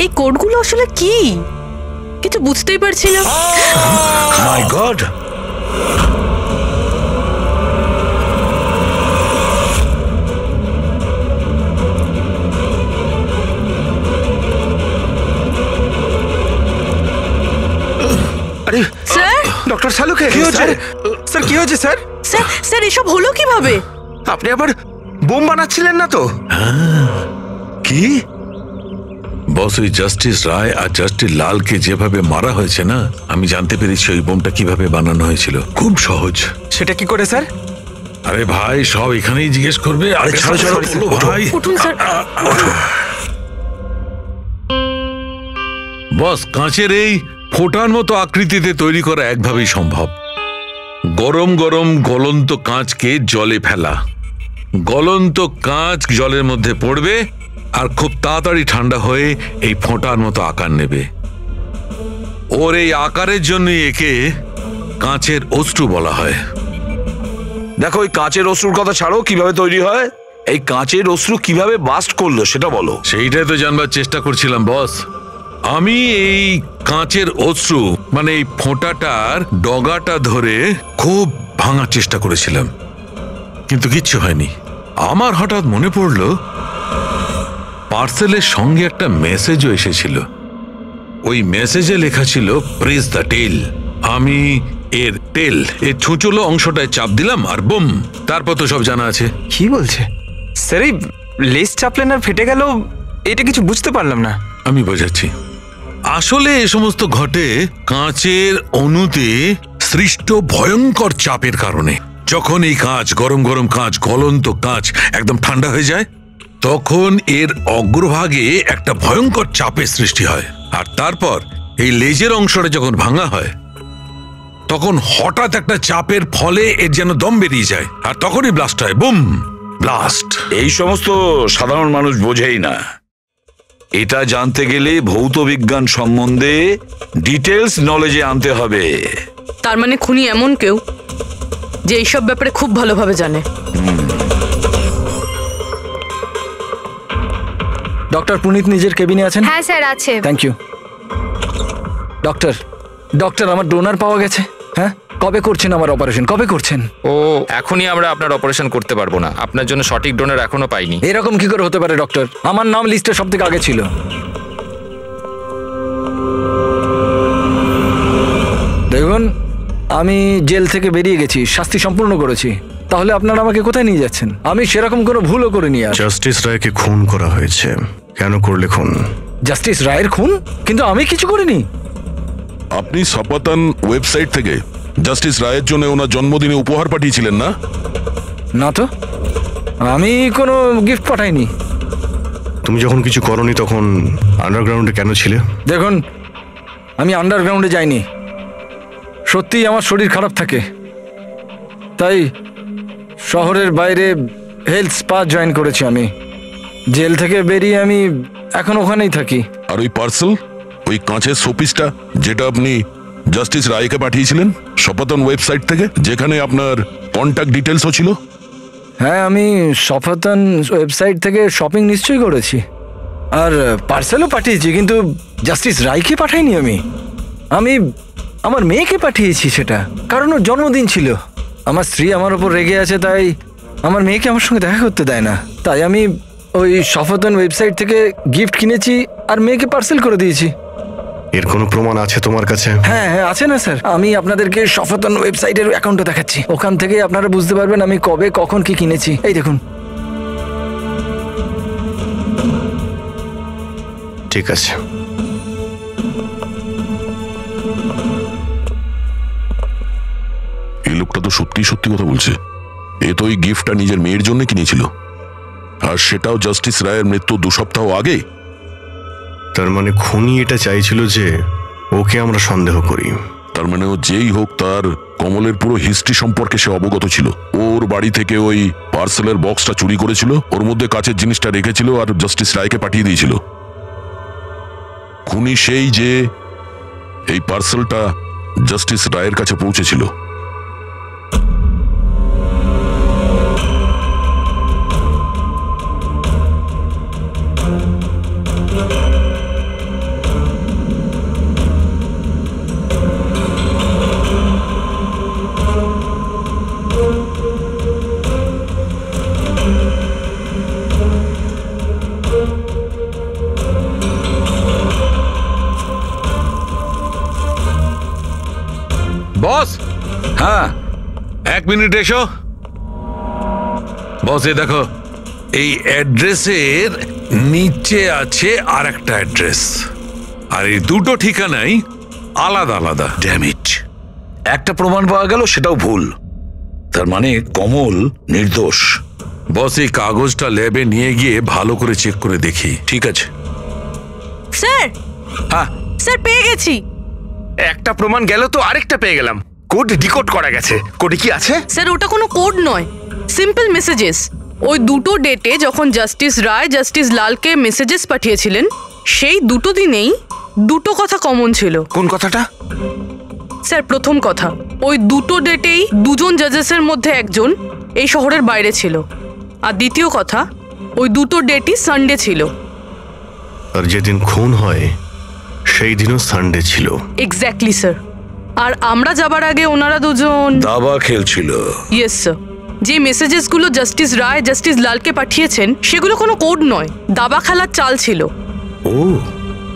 এই কোডগুলো আসলে কি কিছু বুঝতেই পারছি না। মাই গড, আরে স্যার, ডক্টর সালুকে কি হয়েছে স্যার? কি হয়েছে স্যার? স্যার স্যার এসব হলো কিভাবে? আপনি আবার বোম বানাচ্ছিলেন না তো? কি বস, ওই জাস্টিস রায় আর জাস্টিস লালকে যেভাবে মারা হয়েছে না, আমি জানতে পেরেছি ওই বোমটা কিভাবে বানানো হয়েছিল। খুব সহজ। সেটা কি করে স্যার? আরে ভাই, সব এখানেই জিজ্ঞেস করবে। আরে ছাড়ো ছাড়ো ভাই, উঠুন স্যার। বস, কাঁচের এই ফোঁটার মতো আকৃতিতে তৈরি করা একভাবেই সম্ভব। গরম গরম গলন্ত কাঁচকে জলে ফেলা, গলন্ত কাঁচ জলের মধ্যে পড়বে আর খুব তাড়াতাড়ি ঠান্ডা হয়ে এই ফোঁটার মতো আকার নেবে। ওর এই আকারের জন্যই একে কাঁচের অশ্রু বলা হয়। দেখো, ওই কাঁচের অশ্রুর কথা ছাড়ো, কিভাবে তৈরি হয়? এই কাঁচের অশ্রু কিভাবে বাস্ট করলো সেটা বলো। সেইটাই তো জানবার চেষ্টা করছিলাম বস। আমি এই কাঁচের অশ্রু মানে এই ফোঁটাটার ডগাটা ধরে খুব ভাঙার চেষ্টা করেছিলাম, কিন্তু কিচ্ছু হয়নি। আমার হঠাৎ মনে পড়লো পার্সেলের সঙ্গে একটা মেসেজও এসেছিল। ওই মেসেজে লেখা ছিল প্রেস দ্য টেল। আমি এর টেল, এর ছুঁচলো অংশটায় চাপ দিলাম আর বুম, তারপর তো সব জানা আছে। কি বলছে স্যার? এই লেস চাপলেন আর ফেটে গেল, এটা কিছু বুঝতে পারলাম না। আমি বোঝাচ্ছি। আসলে এ সমস্ত ঘটে কাঁচের অণুতে সৃষ্ট ভয়ঙ্কর চাপের কারণে। যখন এই কাঁচ, গরম গরম কাঁচ, গলন্ত কাঁচ একদম ঠান্ডা হয়ে যায়, তখন এর অগ্রভাগে একটা ভয়ঙ্কর চাপের সৃষ্টি হয়। আর তারপর এই লেজের অংশটা যখন ভাঙা হয়, তখন হঠাৎ একটা চাপের ফলে এর যেন দম বেরিয়ে যায়, আর তখনই ব্লাস্ট হয়। Broom, blast. এই সমস্ত সাধারণ মানুষ বোঝেই না। এটা জানতে গেলে ভৌত বিজ্ঞান সম্বন্ধে ডিটেলস নলেজে আনতে হবে। তার মানে খুনি এমন কেউ যে এইসব ব্যাপারে খুব ভালোভাবে জানে। ডক্টর পুনিত নিজের কেবিনে আছেন? হ্যাঁ স্যার, আছে। Thank you. ডক্টর, ডক্টর আমার ডোনার পাওয়া গেছে। হ্যাঁ, কবে করছেন আমার অপারেশন? কবে করছেন? ও এখনই আমরা আপনার অপারেশন করতে পারবো না, আপনার জন্য সঠিক ডোনার এখনো পাইনি। এরকম কি করে হতে পারে ডক্টর? আমার নাম লিস্টে সব থেকে আগে ছিল। দেখুন, আমি জেল থেকে বেরিয়ে গেছি, শাস্তি সম্পূর্ণ করেছি। তাহলে আপনারা আমাকে কোথায় নিয়ে যাচ্ছেন? আমি সেরকম কোনো ভুলও করিনি। আর জাস্টিস রায়কে খুন করা হয়েছে। কেন করলে খুন? জাস্টিস রায়ের খুন? কিন্তু আমি কিছু করিনি। আপনি সপাতান ওয়েবসাইট থেকে জাস্টিস রায়ের জন্য ওনার জন্মদিনে উপহার পাঠিয়েছিলেন না? না তো, আমি কোনো গিফট পাঠাইনি। তুমি যখন কিছু করনি তখন আন্ডারগ্রাউন্ডে কেন ছিলে? দেখুন, আমি আন্ডারগ্রাউন্ডে যাইনি। সত্যিই আমার শরীর খারাপ থাকে, তাই শহরের বাইরে হেলথ স্পা জয়েন করেছি আমি। জেল থেকে বেরিয়ে আমি এখন ওখানেই থাকি। আর ওই পার্সেল, ওই কাঁচের শোপিসটা যেটা আপনি জাস্টিস রায়কে পাঠিয়েছিলেন সপাতন ওয়েবসাইট থেকে, যেখানে আপনার কন্ট্যাক্ট ডিটেলসও ছিল? হ্যাঁ, আমি সপাতন ওয়েবসাইট থেকে শপিং নিশ্চয়ই করেছি, আর পার্সেলও পাঠিয়েছি, কিন্তু জাস্টিস রায়কে পাঠাইনি। আমি আমার মেয়েকে পাঠিয়েছি সেটা, কারণ ওর জন্মদিন ছিল। আমার স্ত্রী আমার ওপর রেগে আছে, তাই আমার মেয়েকে আমার সঙ্গে দেখা করতে দেয় না। তাই আমি ওই সফতন ওয়েবসাইট থেকে গিফট কিনেছি আর মেয়েকে পার্সেল করে দিয়েছি। এর কোনো প্রমাণ আছে তোমার কাছে? হ্যাঁ হ্যাঁ, আছে না স্যার। আমি আপনাদেরকে সফতন ওয়েবসাইটের অ্যাকাউন্টে দেখাচ্ছি, ওখান থেকে আপনারা বুঝতে পারবেন আমি কবে কখন কি কিনেছি। এই দেখুন। ঠিক আছে। এই লোকটা তো সত্যি সত্যি কথা বলছে। এ তো ওই গিফটটা নিজের মেয়ের জন্য কিনেছিল, আর সেটাও জাস্টিস রায়ের মৃত্যু 2 সপ্তাহ আগে। তার মানে খুনি এটা চাইছিল যে ওকে আমরা সন্দেহ করি। তার মানে ও যেই হোক তার কমলের পুরো হিস্ট্রি সম্পর্কে সে অবগত ছিল। ওর বাড়ি থেকে ওই পার্সেলের বক্সটা চুরি করেছিল, ওর মধ্যে কাচের জিনিসটা রেখেছিল আর জাস্টিস রায়কে পাঠিয়ে দিয়েছিল। খুনি সেই যে এই পার্সেলটা জাস্টিস রায়ের কাছে পৌঁছেছিল। বস, হ্যাঁ 1 মিনিট এসো। বস এই দেখো, এই অ্যাড্রেসের নিচে আছে আর একটা অ্যাড্রেস, আর এই দুটো ঠিকানাই আলাদা আলাদা। ড্যামিট, একটা প্রমাণ পাওয়া গেল, সেটাও ভুল। তার মানে কমল নির্দোষ। বস এই কাগজটা ল্যাবে নিয়ে গিয়ে ভালো করে চেক করে দেখি। ঠিক আছে স্যার। হ্যাঁ স্যার, পেয়ে গেছি। একটা প্রমাণ গেল তো আরেকটা পেয়ে গেলাম। কোড ডিকোড করা গেছে। কোডে কি আছে? স্যার, ওটা কোনো কোড নয়, সিম্পল মেসেজেস। ওই দুটো ডেটে যখন জাস্টিস রায় জাস্টিস লালকে মেসেজেস পাঠিয়েছিলেন, সেই দুটো দিনেই দুটো কথা কমন ছিল। কোন কথাটা? স্যার, প্রথম কথা, ওই দুটো ডেটেই দুজন জাজেসের মধ্যে একজন এই শহরের বাইরে ছিল। আর দ্বিতীয় কথা, ওই দুটো ডেটই সানডে ছিল। আর যেদিন খুন হয় সেই দিনও সানডে ছিল। Exactly sir. আর আমরা যাবার আগে ওনারা দুজন দাবা খেলছিল। Yes sir. যে মেসেজেসগুলো জাস্টিস রায় জাস্টিস লালকে পাঠিয়েছেন সেগুলো কোনো কোড নয়, দাবা খেলার চাল ছিল। ও,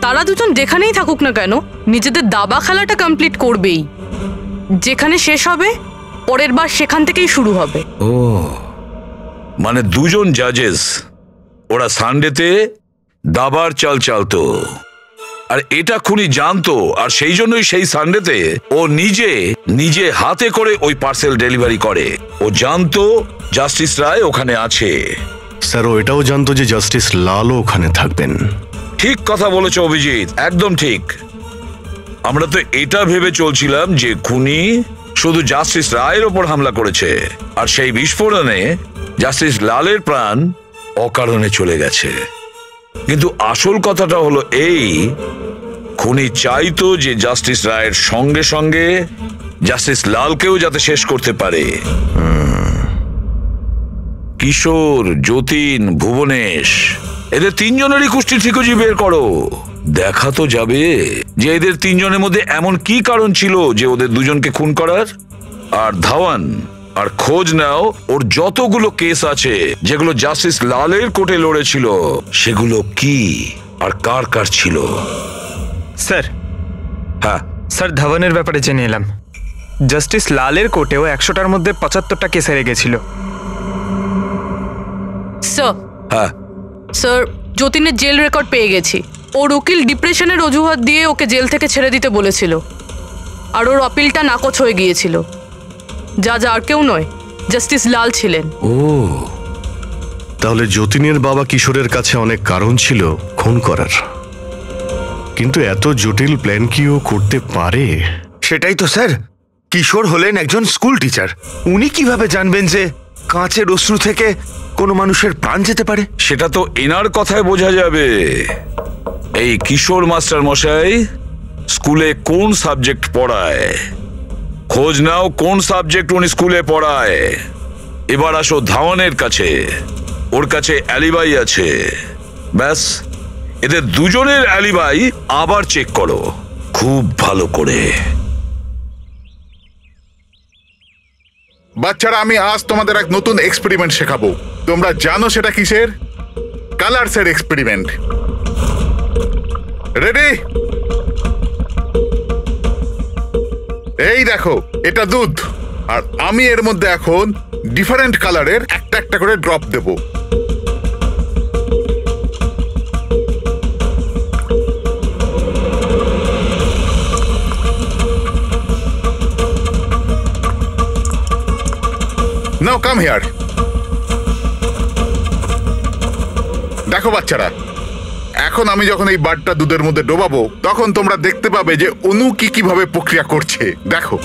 তারা দুজন যেখানেই থাকুক না কেন নিজেদের দাবা খেলাটা কমপ্লিট করবেই। যেখানে শেষ হবে পরের বার সেখান থেকেই শুরু হবে। ও, মানে দুজন জাজেস, ওরা সানডেতে দাবার চাল চালতো, আর এটা খুনি জানতো, আর সেই জন্যই সেই সানডেতে ও নিজে হাতে করে ওই পার্সেল ডেলিভারি করে। ও জানতো জাস্টিস রায় ওখানে আছে। স্যার, ও এটাও জানতো যে জাস্টিস লালও ওখানে থাকবেন। ঠিক কথা বলেছ অভিজিৎ, একদম ঠিক। আমরা তো এটা ভেবে চলছিলাম যে খুনি শুধু জাস্টিস রায়ের ওপর হামলা করেছে, আর সেই বিস্ফোরণে জাস্টিস লালের প্রাণ অকারণে চলে গেছে। কিন্তু আসল কথাটা হলো এই, খুনি চাইতো যে জাস্টিস রায়ের সঙ্গে সঙ্গে জাস্টিস লালকেও যাতে শেষ করতে পারে। কিশোর, যতীন, ভুবনেশ, এদের তিনজনেরই কুষ্টি ঠিকজি বের করো। দেখা তো যাবে যে এদের তিনজনের মধ্যে এমন কি কারণ ছিল যে ওদের দুজনকে খুন করার। আর ধাওয়ান, আর খোঁজ নাও ওর যতগুলো কেস আছে যেগুলো জাস্টিস লালের কোর্টে লড়েছিল, সেগুলো কি আর কার কার ছিল। স্যার, হ্যাঁ স্যার, ধাওয়ানের ব্যাপারে জেনে এলাম। জাস্টিস লালের কোর্টেও 100টার মধ্যে 75টা কেস হেরে গেছিল। স্যার, হ্যাঁ স্যার, যতীনের জেল রেকর্ড পেয়ে গেছি। ওর উকিল ডিপ্রেশনের অজুহাত দিয়ে ওকে জেল থেকে ছেড়ে দিতে বলেছিল, আর ওর আপিলটা নাকচ হয়ে গিয়েছিল। যা আর কেউ নয়, জাস্টিস লাল ছিলেন। ও, তাহলে যতীনের বাবা কিশোরের কাছে অনেক কারণ ছিল খুন করার, কিন্তু এত জটিল প্ল্যান কি ও করতে পারে? সেটাই তো স্যার। কিশোর হলেন একজন স্কুল টিচার, উনি কিভাবে জানবেন যে কাঁচের অশ্রু থেকে কোনো মানুষের প্রাণ যেতে পারে? সেটা তো এনার কথায় বোঝা যাবে। এই কিশোর মাস্টার মশাই স্কুলে কোন সাবজেক্ট পড়ায়, খোঁজ নাও কোন সাবজেক্ট উনি স্কুলে পড়ায়। এবার আসো ধাওয়ানের কাছে, ওর কাছে অ্যালিবাই আছে। ব্যাস, এদের দুজনের অ্যালিবাই আবার চেক করো খুব ভালো করে। বাচ্চারা, আমি আজ তোমাদের এক নতুন এক্সপেরিমেন্ট শেখাবো। তোমরা জানো সেটা কিসের? কালারসের এক্সপেরিমেন্ট। রেডি? এই দেখো, এটা দুধ, আর আমি এর মধ্যে এখন ডিফারেন্ট কালারের একটা একটা করে drop Dev. Now come here. দেখো বাচ্চারা, এখন আমি যখন এই বারটা দুধের মধ্যে ডোবাবো তখন তোমরা দেখতে পাবে যে অনু কিভাবে প্রক্রিয়া করছে। দেখো,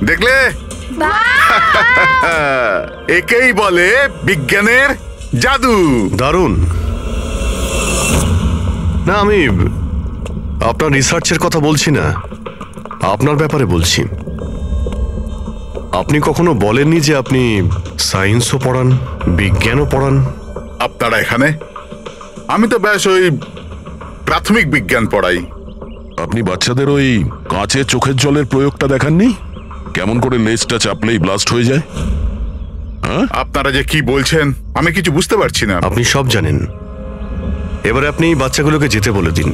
দেখলে? একেই বলে বিজ্ঞানের জাদু। দারুণ না, আমি আপনার রিসার্চের কথা বলছি না, আপনার ব্যাপারে বলছি। আপনি কখনো বলেননি যে আপনি সায়েন্সও পড়ান, বিজ্ঞানও পড়ান? আপনারা এখানে? আমি তো ব্যাস ওই প্রাথমিক বিজ্ঞান পড়াই। আপনি বাচ্চাদের ওই কাঁচের চোখের জলের প্রয়োগটা দেখাননি? কেমন করে লেজটা চাপলেই ব্লাস্ট হয়ে যায়? আপনারা যে কি বলছেন আমি কিছু বুঝতে পারছি না। আপনি সব জানেন, এবারে আপনি বাচ্চাগুলোকে যেতে বলে দিন।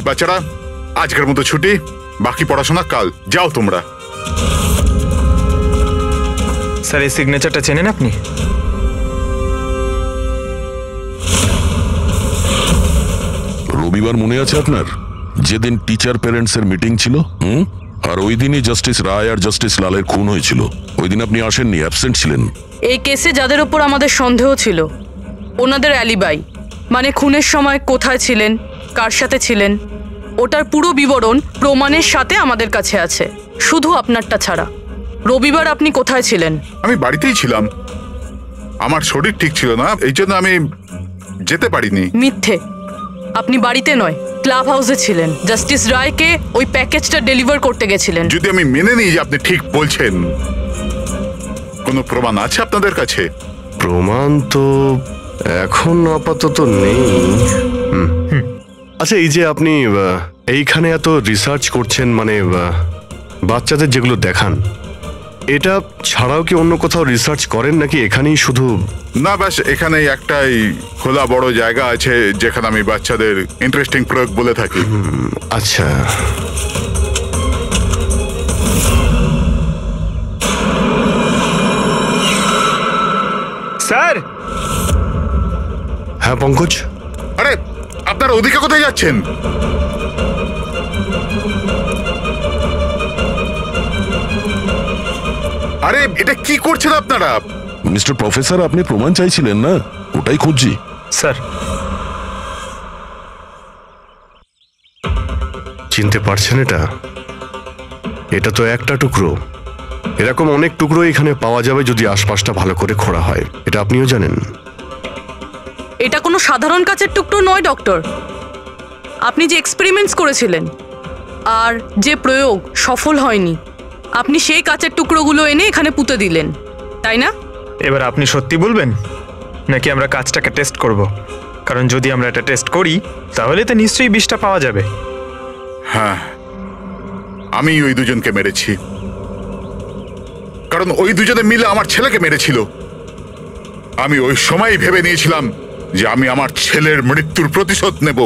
বাচ্চারা, আজকের মতো ছুটি, বাকি পড়াশোনা কাল। যাও তোমরা। স্যার, এই সিগনেচারটা চেনেন আপনি? রবিবার মনে আছে আপনার, যেদিন টিচার প্যারেন্টস এর মিটিং ছিল? আর ওই দিনই জাস্টিস রায় আর জাস্টিস লালের খুন হয়েছিল। ওই দিন আপনি আসেননি, অ্যাবসেন্ট ছিলেন। এই কেসে যাদের উপর আমাদের সন্দেহ ছিল ওনাদের অ্যালিবাই, মানে খুনের সময় কোথায় ছিলেন, কার সাথে ছিলেন, ওটার পুরো বিবরণ প্রমাণের সাথে আমাদের কাছে আছে, শুধু আপনারটা ছাড়া। রবিবার আপনি কোথায় ছিলেন? আমি বাড়িতেই ছিলাম, আমার শরীর ঠিক ছিল না, এই জন্য আমি যেতে পারিনি। মিথ্যে, আপনি বাড়িতে নয়, ক্লাব হাউসে ছিলেন। জাস্টিস রায়কে ওই প্যাকেজটা ডেলিভার করতে গেছিলেন। যদি আমি মেনে নিই যে আপনি ঠিক বলছেন, কোনো প্রমাণ আছে আপনাদের কাছে? প্রমাণ তো এখন আপাতত নেই। আচ্ছা, এই যে আপনি এইখানে এত রিসার্চ করছেন, মানে বাচ্চাদের যেগুলো দেখান, এটা ছাড়াও কি অন্য কোথাও রিসার্চ করেন নাকি এখানেই শুধু? না, ব্যাস এখানেই একটাই খোলা বড় জায়গা আছে যেখানে আমি বাচ্চাদের ইন্টারেস্টিং প্রয়োগ বলে থাকি। আচ্ছা, স্যার। হ্যাঁ পঙ্কজ। আরে, আপনারা ওদিকে কোথায় যাচ্ছেন? আরে, এটা কি করছেন আপনারা? মিস্টার প্রফেসর, আপনি প্রমাণ চাইছিলেন না, ওটাই খুঁজছি। স্যার, চিনতে পারছেন এটা? এটা তো একটা টুকরো, এরকম অনেক টুকরো এখানে পাওয়া যাবে যদি আশপাশটা ভালো করে খোঁড়া হয়। এটা আপনিও জানেন। এটা কোনো সাধারণ কাচের টুকরো নয় ডক্টর। আপনি যে এক্সপেরিমেন্টস করেছিলেন আর যে প্রয়োগ সফল হয়নি, আপনি সেই কাচের টুকরোগুলো এনে এখানে পুঁতে দিলেন, তাই না? এবার আপনি সত্যি বলবেন নাকি আমরা কাজটাকে টেস্ট করব? কারণ যদি আমরা এটা টেস্ট করি তাহলে তো নিশ্চয়ই বিষটা পাওয়া যাবে। হ্যাঁ, আমি ওই দুজনকে মেরেছি, কারণ ওই দুজনে মিলে আমার ছেলেকে মেরেছিল। আমি ওই সময় ভেবে নিয়েছিলাম যে আমি আমার ছেলের মৃত্যুর প্রতিশোধ নেব।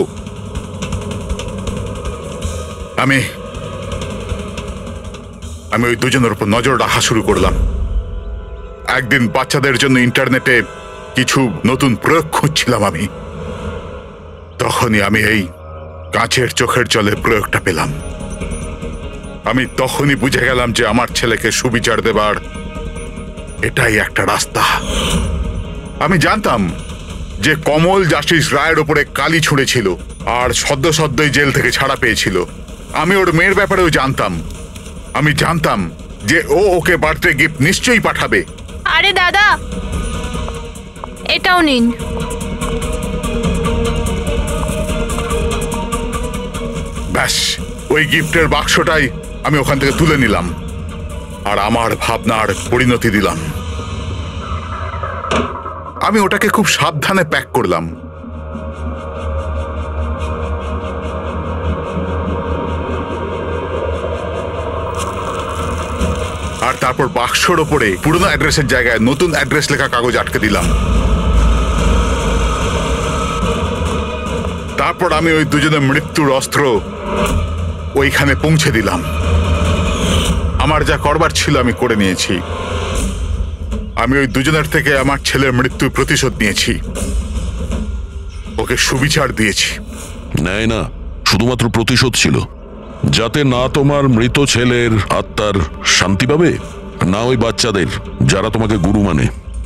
আমি ওই দুজনের উপর নজর রাখা শুরু করলাম। একদিন বাচ্চাদের জন্য ইন্টারনেটে কিছু নতুন প্রয়োগ খুঁজছিলাম আমি, তখনই আমি এই কাঁচের চোখের জলের প্রয়োগটা পেলাম। আমি তখনই বুঝে গেলাম যে আমার ছেলেকে সুবিচার দেবার এটাই একটা রাস্তা। আমি জানতাম যে কমল জাস্টিস রায়ের উপরে কালি ছুঁড়েছিল আর সদ্যই জেল থেকে ছাড়া পেয়েছিল। আমি ওর মেয়ের ব্যাপারেও জানতাম। আমি জানতাম যে ও ওকে বার্থডে গিফট নিশ্চয়ই পাঠাবে। আরে দাদা, এটাও নিন। ব্যাস, ওই গিফটের বাক্সটাই আমি ওখান থেকে তুলে নিলাম আর আমার ভাবনার পরিণতি দিলাম। আমি ওটাকে খুব সাবধানে প্যাক করলাম। আর তারপর বাক্সর ওপরে পুরনো অ্যাড্রেসের জায়গায় নতুন অ্যাড্রেস লেখা কাগজ আটকে দিলাম। তারপর আমি ওই দুজনের মৃত্যুর অস্ত্র ওইখানে পৌঁছে দিলাম। আমার যা করবার ছিল আমি করে নিয়েছি। আমি ওই দুজনের থেকে আমার ছেলের মৃত্যুর প্রতিশোধ নিয়েছি, ওকে সুবিচার দিয়েছি। নেয় না, শুধুমাত্র প্রতিশোধ ছিল, যাতে না তোমার মৃত ছেলের আত্মার শান্তি পাবে, না ওই বাচ্চাদের যারা তোমাকে গুরু মানে।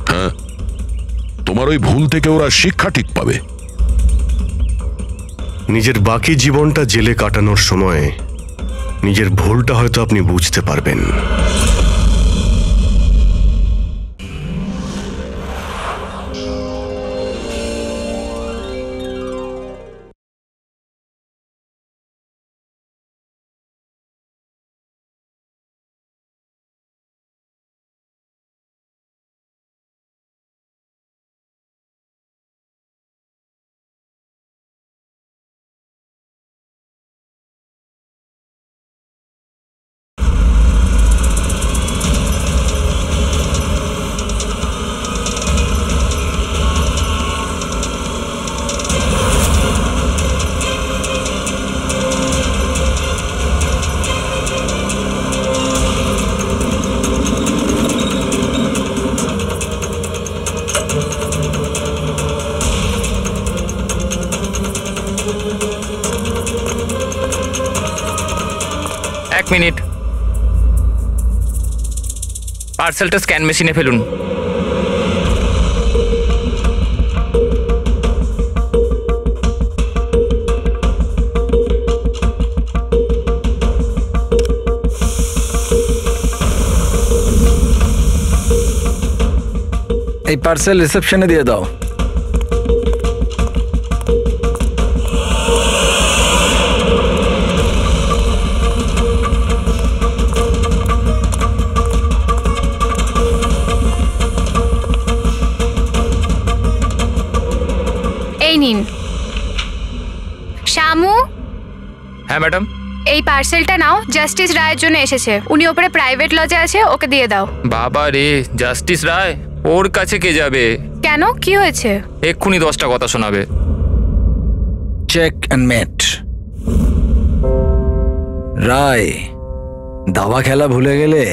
হ্যাঁ, তোমার ওই ভুল থেকে ওরা শিক্ষা ঠিক পাবে। নিজের বাকি জীবনটা জেলে কাটানোর সময় নিজের ভুলটা হয়তো আপনি বুঝতে পারবেন। এক মিনিট, পার্সেলটা স্ক্যান মেশিনে ফেলুন। এই পার্সেল রিসেপশনে দিয়ে দাও। এই নিন। শামু, হ্যাঁ ম্যাডাম। এই পার্সেলটা নাও, জাস্টিস রায়ের জন্য এসেছে। উনি ওপরে প্রাইভেট লজে আছে, ওকে দিয়ে দাও। বাবা রে, জাস্টিস রায়? ওর কাছে কে যাবে? কেন, কি হয়েছে? এক্ষুনি 10টা কথা শোনাবে। চেক অ্যান্ড মেট। রায়, দাবা খেলা ভুলে গেলে?